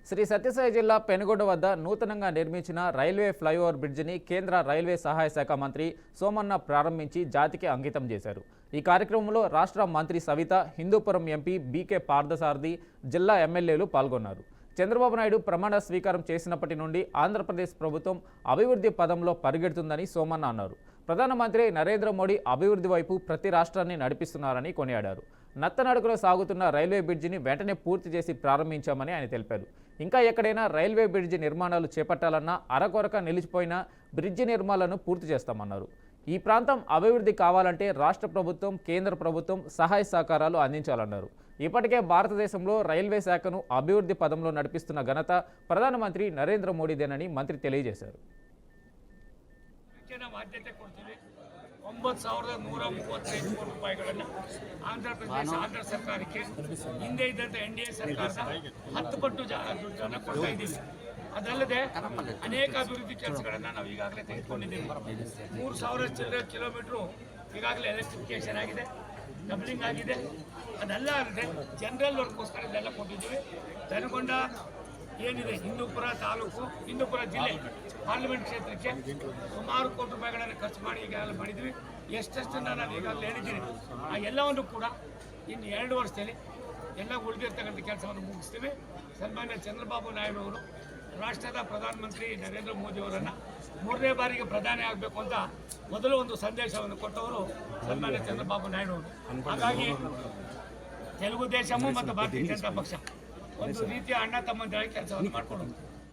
శ్రీ సత్యసాయి జిల్లా పెనుగొండ వద్ద నూతనంగా నిర్మించిన రైల్వే ఫ్లైఓవర్ బ్రిడ్జిని కేంద్ర రైల్వే సహాయ శాఖ మంత్రి సోమన్న ప్రారంభించి జాతికి అంకితం చేశారు. ఈ కార్యక్రమంలో రాష్ట్ర మంత్రి సవిత, హిందూపురం ఎంపీ బీకే పార్థసారథి, జిల్లా ఎమ్మెల్యేలు పాల్గొన్నారు. చంద్రబాబు నాయుడు ప్రమాణ స్వీకారం చేసినప్పటి నుండి ఆంధ్రప్రదేశ్ ప్రభుత్వం అభివృద్ధి పదంలో పరిగెడుతుందని సోమన్న అన్నారు. ప్రధానమంత్రి నరేంద్ర మోడీ అభివృద్ధి వైపు ప్రతి రాష్ట్రాన్ని నడిపిస్తున్నారని కొనియాడారు. నత్తనడకలో సాగుతున్న రైల్వే బ్రిడ్జిని వెంటనే పూర్తి చేసి ప్రారంభించామని ఆయన తెలిపారు. ఇంకా ఎక్కడైనా రైల్వే బ్రిడ్జి నిర్మాణాలు చేపట్టాలన్నా అరకొరక నిలిచిపోయిన బ్రిడ్జి నిర్మాణాలను పూర్తి చేస్తామన్నారు. ఈ ప్రాంతం అభివృద్ధి కావాలంటే రాష్ట్ర ప్రభుత్వం, కేంద్ర ప్రభుత్వం సహాయ సహకారాలు అందించాలన్నారు. ఇప్పటికే భారతదేశంలో రైల్వే శాఖను అభివృద్ధి పదంలో నడిపిస్తున్న ఘనత ప్రధానమంత్రి నరేంద్ర మోడీదేనని మంత్రి తెలియజేశారు. 9,135 ಕೋಟಿ ರೂಪಾಯಿಗಳನ್ನು ಆಂಧ್ರಪ್ರದೇಶ ಆಂಧ್ರ ಸರ್ಕಾರಕ್ಕೆ ಹಿಂದೆ ಇದ್ದಂಥ NDA ಸರ್ಕಾರದ 10 ಪಟ್ಟು ದುಡ್ಡನ್ನು ಕೊಡ್ತಾ ಇದ್ದೀವಿ. ಅದಲ್ಲದೆ ಅನೇಕ ಅಭಿವೃದ್ಧಿ ಕೆಲಸಗಳನ್ನು ನಾವು ಈಗಾಗಲೇ ತೆಗೆದುಕೊಂಡಿದ್ದೀವಿ. 3,000 ಚಿಲ್ಲರೆ ಕಿಲೋಮೀಟ್ರು ಈಗಾಗಲೇ ಎಲೆಕ್ಟ್ರಿಫಿಕೇಶನ್ ಆಗಿದೆ, ಡಬ್ಲಿಂಗ್ ಆಗಿದೆ. ಅದೆಲ್ಲ ಅಲ್ಲದೆ ಜನರಲ್ ವರ್ಕ್ಗೋಸ್ಕರ ಇದೆಲ್ಲ ಕೊಟ್ಟಿದ್ದೀವಿ. ಬೆನಗೊಂಡ ಏನಿದೆ ಹಿಂದೂಪುರ ತಾಲೂಕು, ಹಿಂದೂಪುರ ಜಿಲ್ಲೆ ಪಾರ್ಲಿಮೆಂಟ್ ಕ್ಷೇತ್ರಕ್ಕೆ ಸುಮಾರು ಕೋಟಿ ರೂಪಾಯಿಗಳನ್ನು ಖರ್ಚು ಮಾಡಿ ಈಗಾಗಲೇ ಮಾಡಿದ್ವಿ. ಎಷ್ಟೆಷ್ಟನ್ನು ನಾನು ಈಗಾಗಲೇ ಹೇಳಿದ್ದೀನಿ. ಆ ಎಲ್ಲವನ್ನು ಕೂಡ ಇನ್ನು 2 ವರ್ಷದಲ್ಲಿ ಎಲ್ಲ ಉಳಿದಿರ್ತಕ್ಕಂಥ ಕೆಲಸವನ್ನು ಮುಗಿಸ್ತೀವಿ. ಸನ್ಮಾನ್ಯ ಚಂದ್ರಬಾಬು ನಾಯ್ಡು ಅವರು ರಾಷ್ಟ್ರದ ಪ್ರಧಾನಮಂತ್ರಿ ನರೇಂದ್ರ ಮೋದಿ ಅವರನ್ನು 3ನೇ ಬಾರಿಗೆ ಪ್ರಧಾನಿ ಆಗಬೇಕು ಅಂತ ಮೊದಲು ಒಂದು ಸಂದೇಶವನ್ನು ಕೊಟ್ಟವರು ಸನ್ಮಾನ್ಯ ಚಂದ್ರಬಾಬು ನಾಯ್ಡು ಅವರು. ಹಾಗಾಗಿ ತೆಲುಗು ದೇಶಮು ಮತ್ತು ಭಾರತೀಯ ಜನತಾ ಪಕ್ಷ ಒಂದು ರೀತಿಯ ಅಣ್ಣ ತಮ್ಮಂದಿರಾಗಿ ಕೆಲಸವನ್ನು ಮಾಡಿಕೊಂಡು